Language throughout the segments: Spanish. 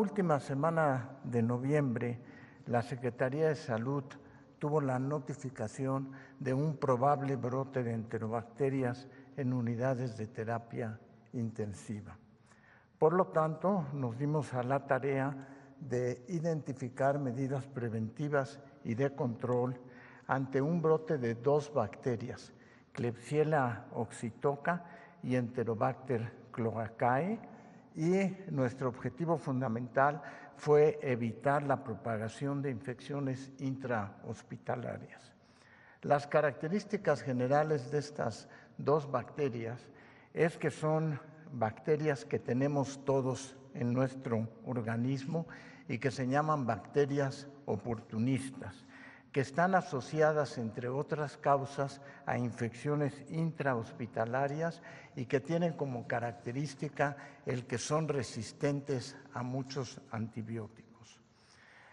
última semana de noviembre, la Secretaría de Salud tuvo la notificación de un probable brote de enterobacterias en unidades de terapia intensiva. Por lo tanto, nos dimos a la tarea de identificar medidas preventivas y de control ante un brote de 2 bacterias, Klebsiella oxytoca y Enterobacter cloacae, y nuestro objetivo fundamental fue evitar la propagación de infecciones intrahospitalarias. Las características generales de estas 2 bacterias es que son bacterias que tenemos todos en nuestro organismo y que se llaman bacterias oportunistas, que están asociadas, entre otras causas, a infecciones intrahospitalarias y que tienen como característica el que son resistentes a muchos antibióticos.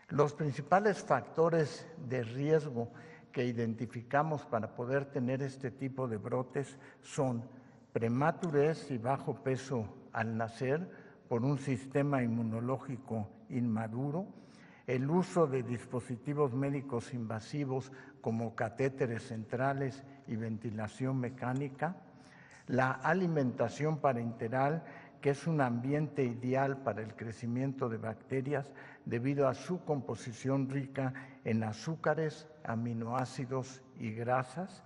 Los principales factores de riesgo que identificamos para poder tener este tipo de brotes son prematurez y bajo peso al nacer por un sistema inmunológico inmaduro, el uso de dispositivos médicos invasivos como catéteres centrales y ventilación mecánica, la alimentación parenteral, que es un ambiente ideal para el crecimiento de bacterias debido a su composición rica en azúcares, aminoácidos y grasas,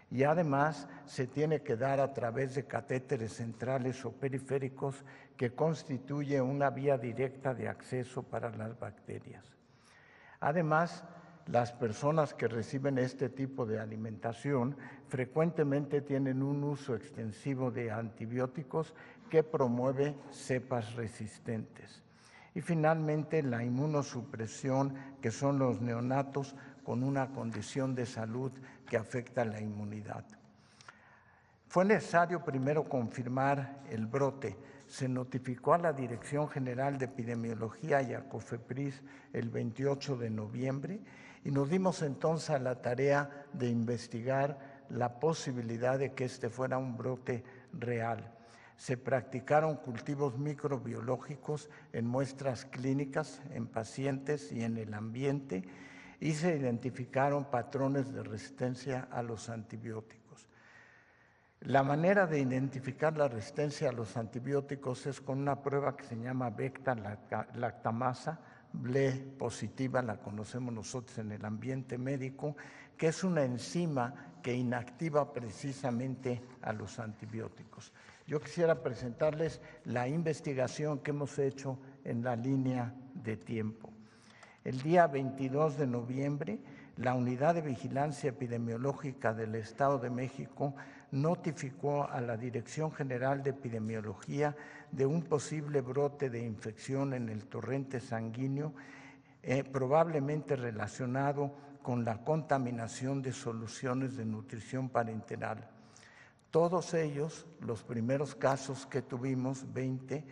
y además se tiene que dar a través de catéteres centrales o periféricos que constituye una vía directa de acceso para las bacterias. Además, las personas que reciben este tipo de alimentación frecuentemente tienen un uso extensivo de antibióticos que promueve cepas resistentes. Y finalmente, la inmunosupresión, que son los neonatos con una condición de salud que afecta la inmunidad. Fue necesario primero confirmar el brote. Se notificó a la Dirección General de Epidemiología y a COFEPRIS el 28 de noviembre y nos dimos entonces a la tarea de investigar la posibilidad de que este fuera un brote real. Se practicaron cultivos microbiológicos en muestras clínicas, en pacientes y en el ambiente, y se identificaron patrones de resistencia a los antibióticos. La manera de identificar la resistencia a los antibióticos es con una prueba que se llama beta-lactamasa, BLE positiva, la conocemos nosotros en el ambiente médico, que es una enzima que inactiva precisamente a los antibióticos. Yo quisiera presentarles la investigación que hemos hecho en la línea de tiempo. El día 22 de noviembre, la Unidad de Vigilancia Epidemiológica del Estado de México notificó a la Dirección General de Epidemiología de un posible brote de infección en el torrente sanguíneo, probablemente relacionado con la contaminación de soluciones de nutrición parenteral. Todos ellos, los primeros casos que tuvimos, 20,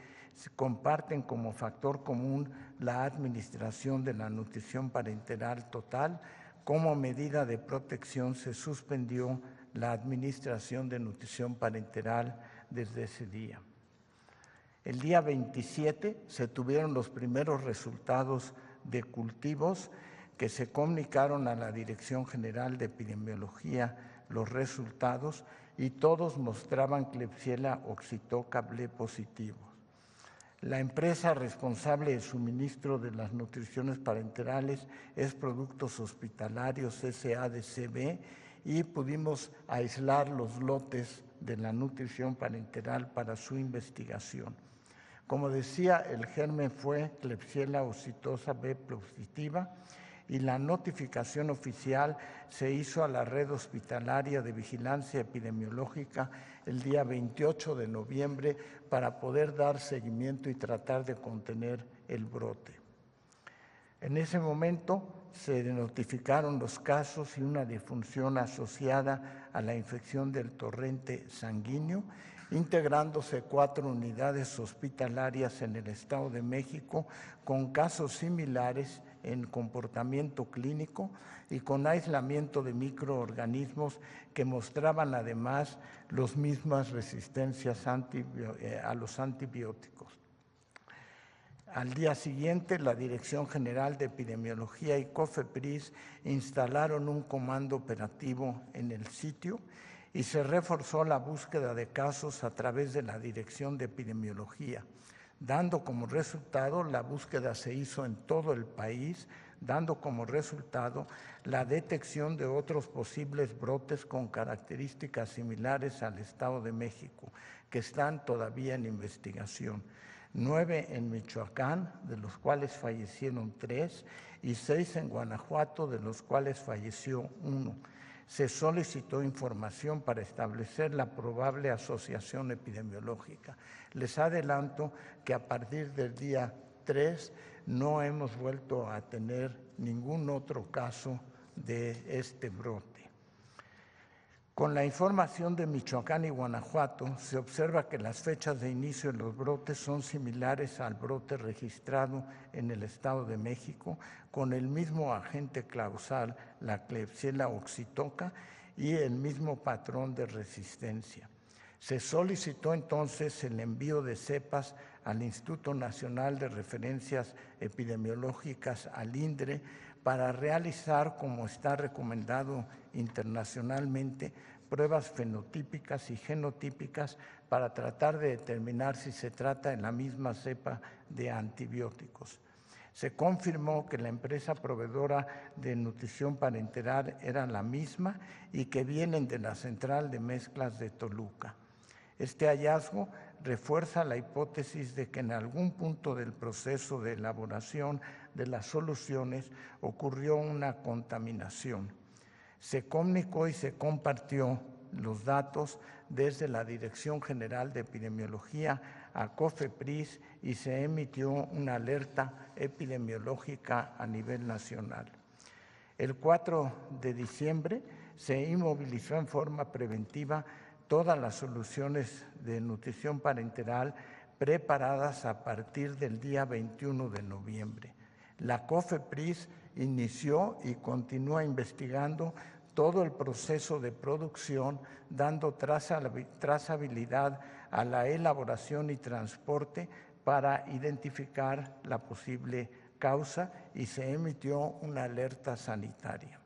comparten como factor común la administración de la nutrición parenteral total. Como medida de protección se suspendió la administración de nutrición parenteral desde ese día. El día 27 se tuvieron los primeros resultados de cultivos que se comunicaron a la Dirección General de Epidemiología los resultados y todos mostraban Klebsiella oxytoca BLE positivo. La empresa responsable de suministro de las nutriciones parenterales es Productos Hospitalarios SADCB y pudimos aislar los lotes de la nutrición parenteral para su investigación. Como decía, el germen fue Klebsiella oxytoca B positiva y la notificación oficial se hizo a la Red Hospitalaria de Vigilancia Epidemiológica el día 28 de noviembre para poder dar seguimiento y tratar de contener el brote. En ese momento se notificaron los casos y una defunción asociada a la infección del torrente sanguíneo, integrándose 4 unidades hospitalarias en el Estado de México con casos similares en comportamiento clínico y con aislamiento de microorganismos que mostraban además las mismas resistencias a los antibióticos. Al día siguiente, la Dirección General de Epidemiología y COFEPRIS instalaron un comando operativo en el sitio y se reforzó la búsqueda de casos a través de la Dirección de Epidemiología, dando como resultado, la búsqueda se hizo en todo el país, dando como resultado la detección de otros posibles brotes con características similares al Estado de México, que están todavía en investigación. 9 en Michoacán, de los cuales fallecieron 3, y 6 en Guanajuato, de los cuales falleció 1. Se solicitó información para establecer la probable asociación epidemiológica. Les adelanto que a partir del día 3 no hemos vuelto a tener ningún otro caso de este brote. Con la información de Michoacán y Guanajuato, se observa que las fechas de inicio de los brotes son similares al brote registrado en el Estado de México, con el mismo agente causal, la Klebsiella oxytoca, y el mismo patrón de resistencia. Se solicitó entonces el envío de cepas al Instituto Nacional de Referencias Epidemiológicas, al INDRE, para realizar, como está recomendado internacionalmente, pruebas fenotípicas y genotípicas para tratar de determinar si se trata de la misma cepa de antibióticos. Se confirmó que la empresa proveedora de nutrición parenteral era la misma y que vienen de la Central de Mezclas de Toluca. Este hallazgo refuerza la hipótesis de que en algún punto del proceso de elaboración de las soluciones ocurrió una contaminación. Se comunicó y se compartió los datos desde la Dirección General de Epidemiología a COFEPRIS y se emitió una alerta epidemiológica a nivel nacional. El 4 de diciembre se inmovilizó en forma preventiva todas las soluciones de nutrición parenteral preparadas a partir del día 21 de noviembre. La COFEPRIS inició y continúa investigando todo el proceso de producción, dando trazabilidad a la elaboración y transporte para identificar la posible causa y se emitió una alerta sanitaria.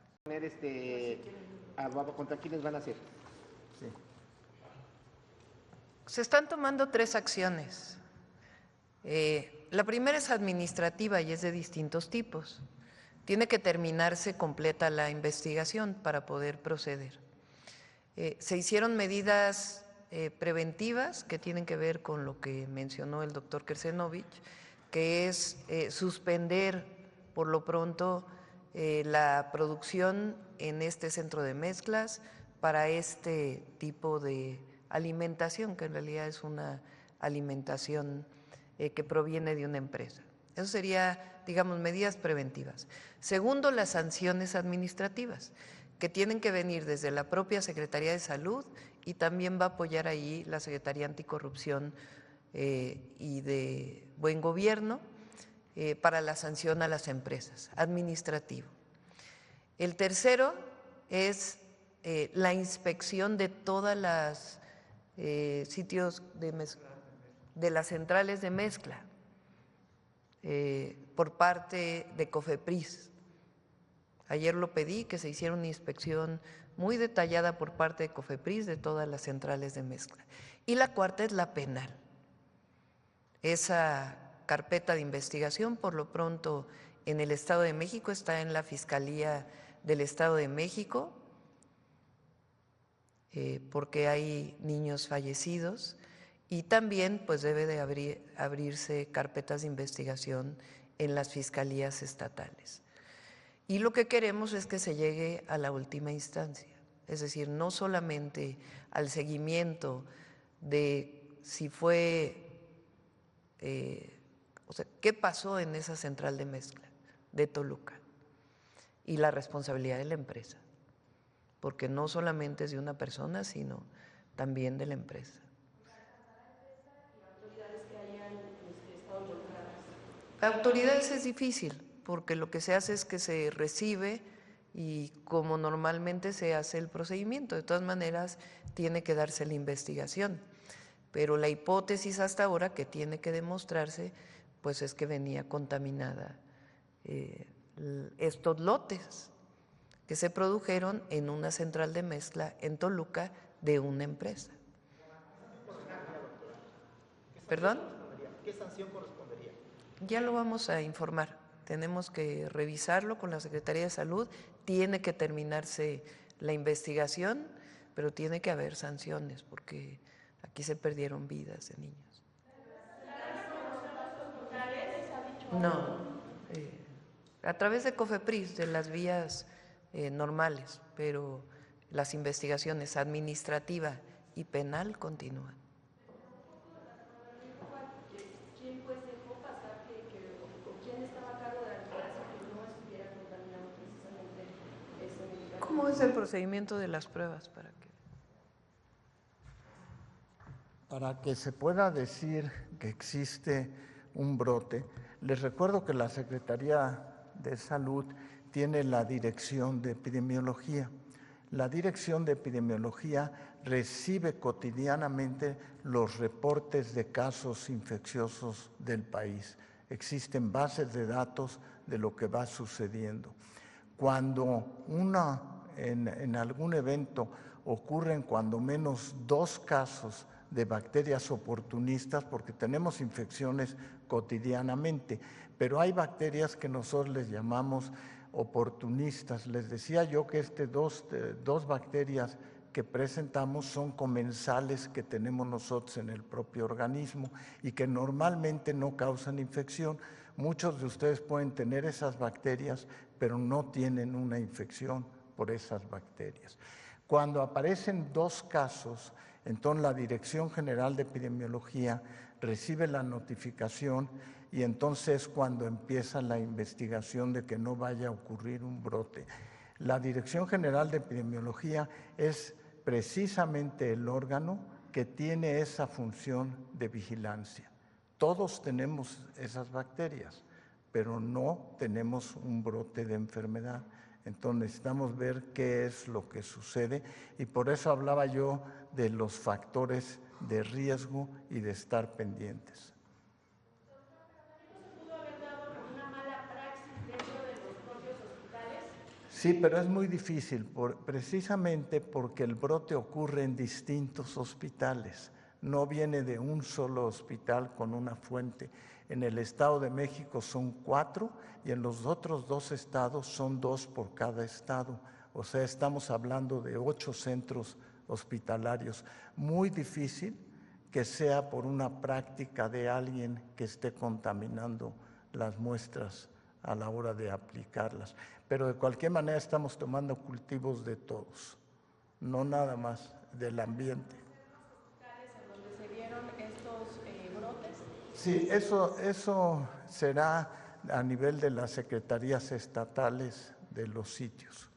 ¿Contra quiénes van a hacer? Sí. Se están tomando 3 acciones. La primera es administrativa y es de distintos tipos. Tiene que terminarse completa la investigación para poder proceder. Se hicieron medidas preventivas que tienen que ver con lo que mencionó el doctor Kersenovich, que es suspender por lo pronto la producción en este centro de mezclas para este tipo de alimentación, que en realidad es una alimentación que proviene de una empresa. Eso sería, digamos, medidas preventivas. Segundo, las sanciones administrativas, que tienen que venir desde la propia Secretaría de Salud y también va a apoyar ahí la Secretaría Anticorrupción y de Buen Gobierno para la sanción a las empresas, administrativo. El tercero es la inspección de todas las sitios de las centrales de mezcla por parte de COFEPRIS. Ayer lo pedí, que se hiciera una inspección muy detallada por parte de COFEPRIS de todas las centrales de mezcla. Y la cuarta es la penal. Esa carpeta de investigación, por lo pronto, en el Estado de México, está en la Fiscalía del Estado de México, porque hay niños fallecidos, y también pues debe de abrirse carpetas de investigación en las fiscalías estatales. Y lo que queremos es que se llegue a la última instancia, es decir, no solamente al seguimiento de si fue, qué pasó en esa central de mezcla de Toluca y la responsabilidad de la empresa, porque no solamente es de una persona, sino también de la empresa. Autoridades es difícil, porque lo que se hace es que se recibe y como normalmente se hace el procedimiento, de todas maneras tiene que darse la investigación, pero la hipótesis hasta ahora que tiene que demostrarse pues es que venía contaminada estos lotes que se produjeron en una central de mezcla en Toluca de una empresa. ¿Perdón? ¿Qué sanción correspondería? Ya lo vamos a informar. Tenemos que revisarlo con la Secretaría de Salud. Tiene que terminarse la investigación, pero tiene que haber sanciones porque aquí se perdieron vidas de niños. No, a través de COFEPRIS, de las vías normales, pero las investigaciones administrativa y penal continúan. ¿Quién pues dejó pasar o quién estaba a cargo de la vigilancia que no estuviera contaminado precisamente ese medicamento? ¿Cómo es el procedimiento de las pruebas Para que se pueda decir que existe un brote, les recuerdo que la Secretaría de Salud tiene la Dirección de Epidemiología. La Dirección de Epidemiología recibe cotidianamente los reportes de casos infecciosos del país. Existen bases de datos de lo que va sucediendo. Cuando en algún evento ocurren cuando menos 2 casos de bacterias oportunistas, porque tenemos infecciones cotidianamente, pero hay bacterias que nosotros les llamamos oportunistas. Les decía yo que dos bacterias que presentamos son comensales que tenemos nosotros en el propio organismo y que normalmente no causan infección. Muchos de ustedes pueden tener esas bacterias, pero no tienen una infección por esas bacterias. Cuando aparecen 2 casos, entonces la Dirección General de Epidemiología recibe la notificación y entonces cuando empieza la investigación de que no vaya a ocurrir un brote. La Dirección General de Epidemiología es precisamente el órgano que tiene esa función de vigilancia. Todos tenemos esas bacterias, pero no tenemos un brote de enfermedad. Entonces necesitamos ver qué es lo que sucede y por eso hablaba yo de los factores de riesgo y de estar pendientes. ¿Se pudo haber dado una mala praxis dentro de los propios hospitales? Sí, pero es muy difícil, precisamente porque el brote ocurre en distintos hospitales. No viene de un solo hospital con una fuente. En el Estado de México son 4 y en los otros 2 estados son 2 por cada estado. O sea, estamos hablando de 8 centros hospitalarios. Muy difícil que sea por una práctica de alguien que esté contaminando las muestras a la hora de aplicarlas. Pero de cualquier manera estamos tomando cultivos de todos, no nada más del ambiente. Sí, eso será a nivel de las secretarías estatales de los sitios.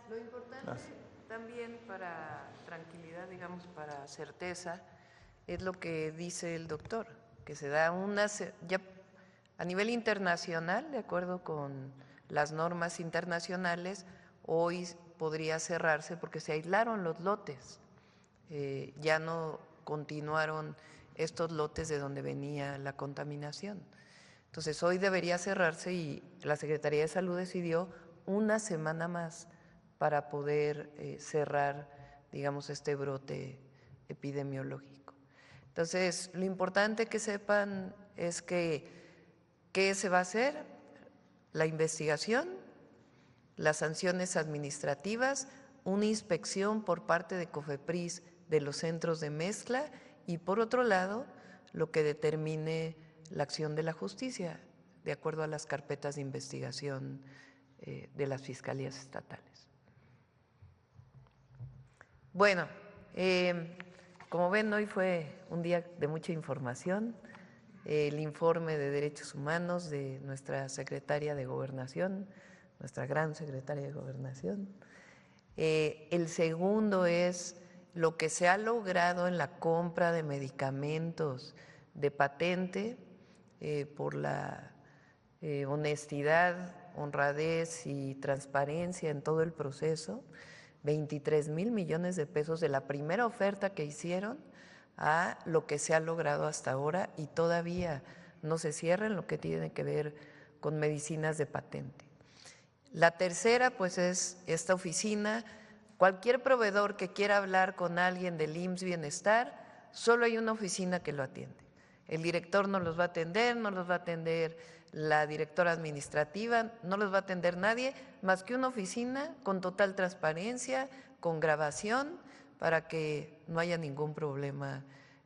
Lo importante también para tranquilidad, digamos, para certeza, es lo que dice el doctor, que se da ya a nivel internacional, de acuerdo con las normas internacionales, hoy podría cerrarse porque se aislaron los lotes, ya no continuaron estos lotes de donde venía la contaminación. Entonces, hoy debería cerrarse y la Secretaría de Salud decidió una semana más para poder cerrar, digamos, este brote epidemiológico. Entonces, lo importante que sepan es que ¿qué se va a hacer? La investigación, las sanciones administrativas, una inspección por parte de COFEPRIS de los centros de mezcla y por otro lado, lo que determine la acción de la justicia, de acuerdo a las carpetas de investigación de las fiscalías estatales. Bueno, como ven, hoy fue un día de mucha información. El informe de Derechos Humanos de nuestra secretaria de Gobernación, nuestra gran secretaria de Gobernación. El segundo es lo que se ha logrado en la compra de medicamentos de patente por la honestidad, honradez y transparencia en todo el proceso, 23,000 millones de pesos de la primera oferta que hicieron a lo que se ha logrado hasta ahora y todavía no se cierra en lo que tiene que ver con medicinas de patente. La tercera, pues, es esta oficina. Cualquier proveedor que quiera hablar con alguien del IMSS Bienestar, solo hay una oficina que lo atiende. El director no los va a atender, no los va a atender la directora administrativa, no los va a atender nadie más que una oficina con total transparencia, con grabación, para que no haya ningún problema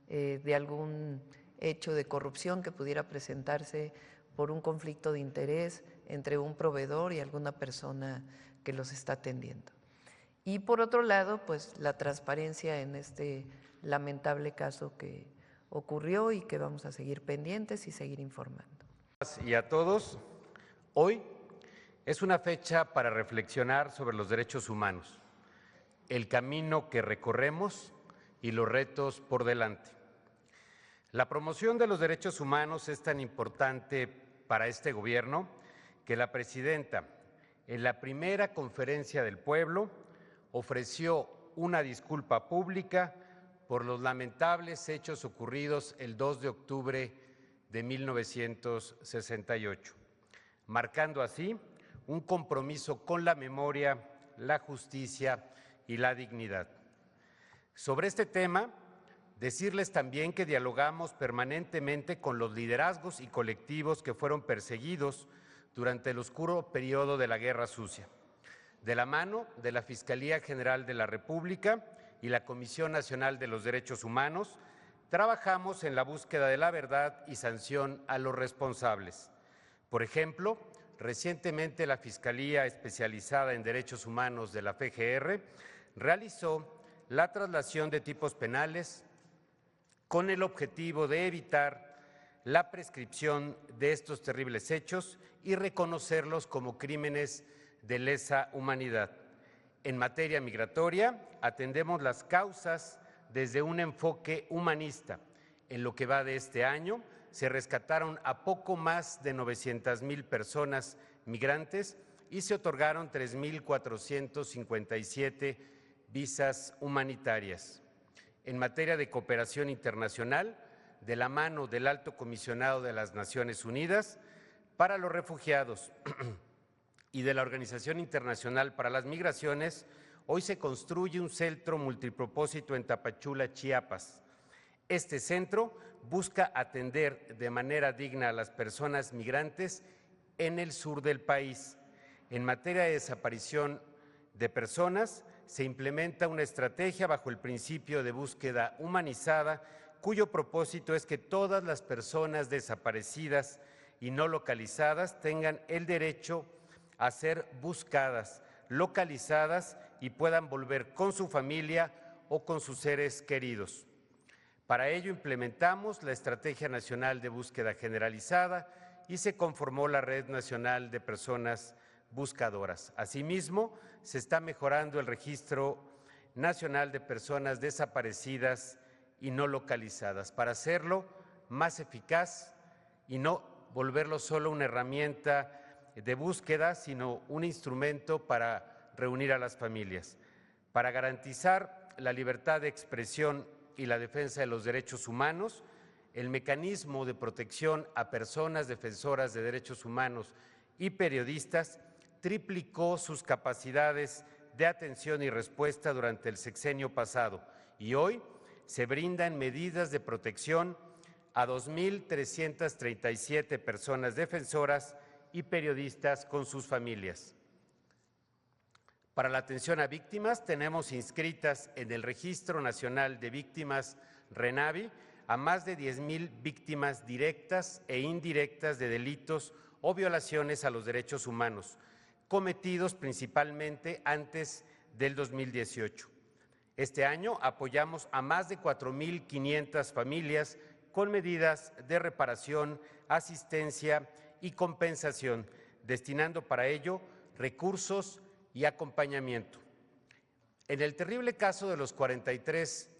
de algún hecho de corrupción que pudiera presentarse por un conflicto de interés entre un proveedor y alguna persona que los está atendiendo. Y por otro lado, pues la transparencia en este lamentable caso que ocurrió y que vamos a seguir pendientes y seguir informando. Y a todos, hoy es una fecha para reflexionar sobre los derechos humanos, el camino que recorremos y los retos por delante. La promoción de los derechos humanos es tan importante para este gobierno que la presidenta, en la primera conferencia del pueblo, ofreció una disculpa pública por los lamentables hechos ocurridos el 2 de octubre de 1968, marcando así un compromiso con la memoria, la justicia y la dignidad. Sobre este tema, decirles también que dialogamos permanentemente con los liderazgos y colectivos que fueron perseguidos durante el oscuro periodo de la Guerra Sucia, de la mano de la Fiscalía General de la República y la Comisión Nacional de los Derechos Humanos. Trabajamos en la búsqueda de la verdad y sanción a los responsables. Por ejemplo, recientemente la Fiscalía Especializada en Derechos Humanos de la FGR realizó la traslación de tipos penales con el objetivo de evitar la prescripción de estos terribles hechos y reconocerlos como crímenes de lesa humanidad. En materia migratoria, atendemos las causas desde un enfoque humanista. En lo que va de este año, se rescataron a poco más de 900,000 personas migrantes y se otorgaron 3,457 visas humanitarias. En materia de cooperación internacional, de la mano del Alto Comisionado de las Naciones Unidas para los Refugiados y de la Organización Internacional para las Migraciones, hoy se construye un centro multipropósito en Tapachula, Chiapas. Este centro busca atender de manera digna a las personas migrantes en el sur del país. En materia de desaparición de personas, se implementa una estrategia bajo el principio de búsqueda humanizada, cuyo propósito es que todas las personas desaparecidas y no localizadas tengan el derecho a ser buscadas, localizadas y puedan volver con su familia o con sus seres queridos. Para ello implementamos la Estrategia Nacional de Búsqueda Generalizada y se conformó la Red Nacional de Personas Buscadoras. Asimismo, se está mejorando el Registro Nacional de Personas Desaparecidas y no localizadas para hacerlo más eficaz y no volverlo solo una herramienta de búsqueda, sino un instrumento para reunir a las familias. Para garantizar la libertad de expresión y la defensa de los derechos humanos, el mecanismo de protección a personas defensoras de derechos humanos y periodistas triplicó sus capacidades de atención y respuesta durante el sexenio pasado y hoy se brindan medidas de protección a 2,337 personas defensoras y periodistas con sus familias. Para la atención a víctimas, tenemos inscritas en el Registro Nacional de Víctimas RENAVI a más de 10,000 víctimas directas e indirectas de delitos o violaciones a los derechos humanos, cometidos principalmente antes del 2018. Este año apoyamos a más de 4,500 familias con medidas de reparación, asistencia y compensación, destinando para ello recursos y acompañamiento. En el terrible caso de los 43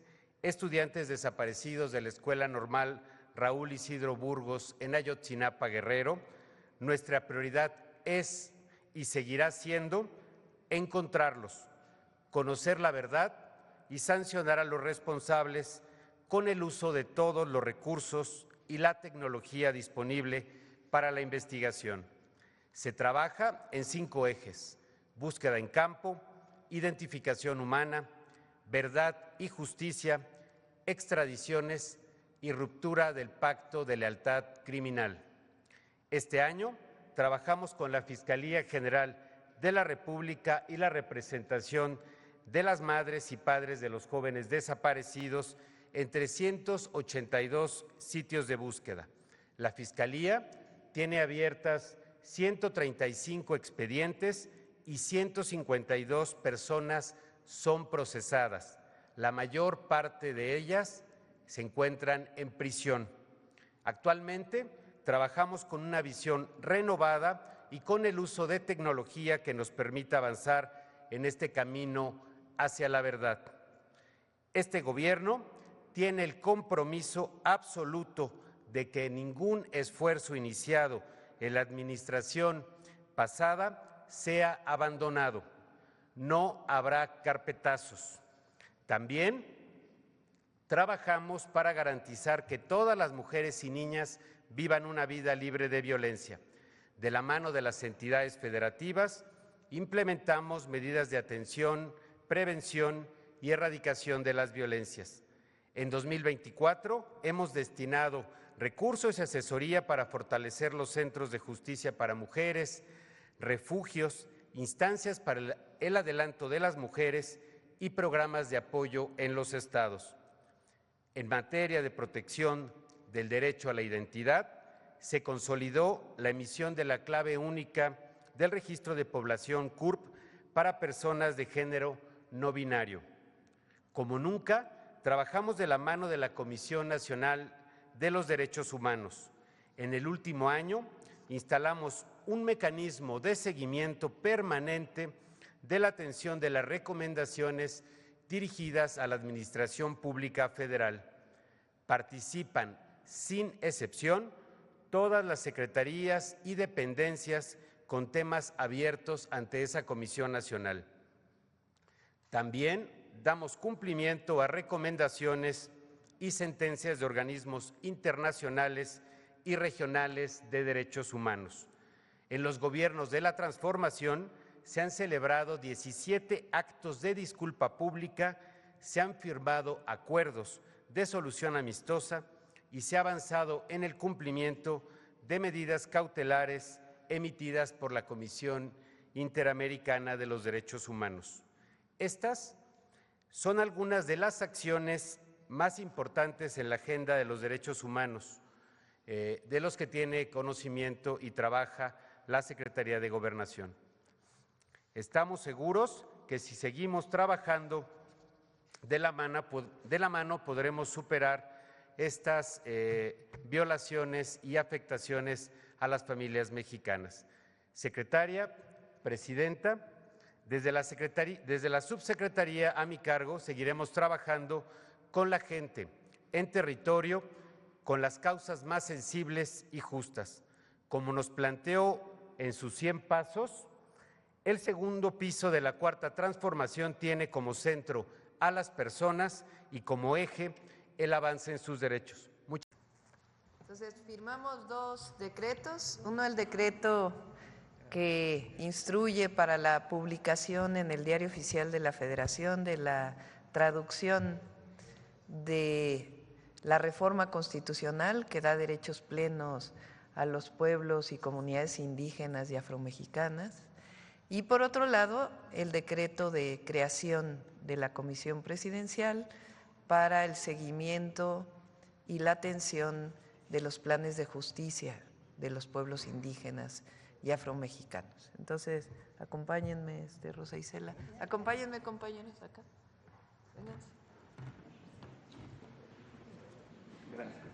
estudiantes desaparecidos de la Escuela Normal Raúl Isidro Burgos en Ayotzinapa, Guerrero, nuestra prioridad es y seguirá siendo encontrarlos, conocer la verdad y sancionar a los responsables con el uso de todos los recursos y la tecnología disponible para la investigación. Se trabaja en 5 ejes: búsqueda en campo, identificación humana, verdad y justicia, extradiciones y ruptura del pacto de lealtad criminal. Este año trabajamos con la Fiscalía General de la República y la representación de las madres y padres de los jóvenes desaparecidos en 382 sitios de búsqueda. La Fiscalía tiene abiertas 135 expedientes y 152 personas son procesadas. La mayor parte de ellas se encuentran en prisión. Actualmente trabajamos con una visión renovada y con el uso de tecnología que nos permita avanzar en este camino hacia la verdad. Este gobierno tiene el compromiso absoluto de que ningún esfuerzo iniciado en la administración pasada sea abandonado. No habrá carpetazos. También trabajamos para garantizar que todas las mujeres y niñas vivan una vida libre de violencia. De la mano de las entidades federativas, implementamos medidas de atención, prevención y erradicación de las violencias. En 2024 hemos destinado recursos y asesoría para fortalecer los centros de justicia para mujeres, refugios, instancias para el adelanto de las mujeres y programas de apoyo en los estados. En materia de protección del derecho a la identidad, se consolidó la emisión de la clave única del Registro de Población CURP para personas de género no binario. Como nunca, trabajamos de la mano de la Comisión Nacional de los Derechos Humanos. En el último año, instalamos un mecanismo de seguimiento permanente de la atención de las recomendaciones dirigidas a la Administración Pública Federal. Participan, sin excepción, todas las secretarías y dependencias con temas abiertos ante esa Comisión Nacional. También damos cumplimiento a recomendaciones y sentencias de organismos internacionales y regionales de derechos humanos. En los gobiernos de la transformación se han celebrado 17 actos de disculpa pública, se han firmado acuerdos de solución amistosa y se ha avanzado en el cumplimiento de medidas cautelares emitidas por la Comisión Interamericana de los Derechos Humanos. Estas son algunas de las acciones más importantes en la agenda de los derechos humanos, de los que tiene conocimiento y trabaja la Secretaría de Gobernación. Estamos seguros que si seguimos trabajando de la mano podremos superar estas violaciones y afectaciones a las familias mexicanas. Secretaria, Presidenta, desde la subsecretaría a mi cargo seguiremos trabajando con la gente en territorio, con las causas más sensibles y justas. Como nos planteó en sus 100 pasos, el segundo piso de la Cuarta Transformación tiene como centro a las personas y como eje el avance en sus derechos. Entonces, firmamos 2 decretos. Uno, el decreto que instruye para la publicación en el Diario Oficial de la Federación de la traducción de la reforma constitucional que da derechos plenos a los pueblos y comunidades indígenas y afromexicanas. Y por otro lado, el decreto de creación de la Comisión Presidencial para el seguimiento y la atención de los planes de justicia de los pueblos indígenas y afromexicanos. Entonces, acompáñenme, Rosa Isela. Acompáñenme, compañeros, acá. Vénganse. Gracias.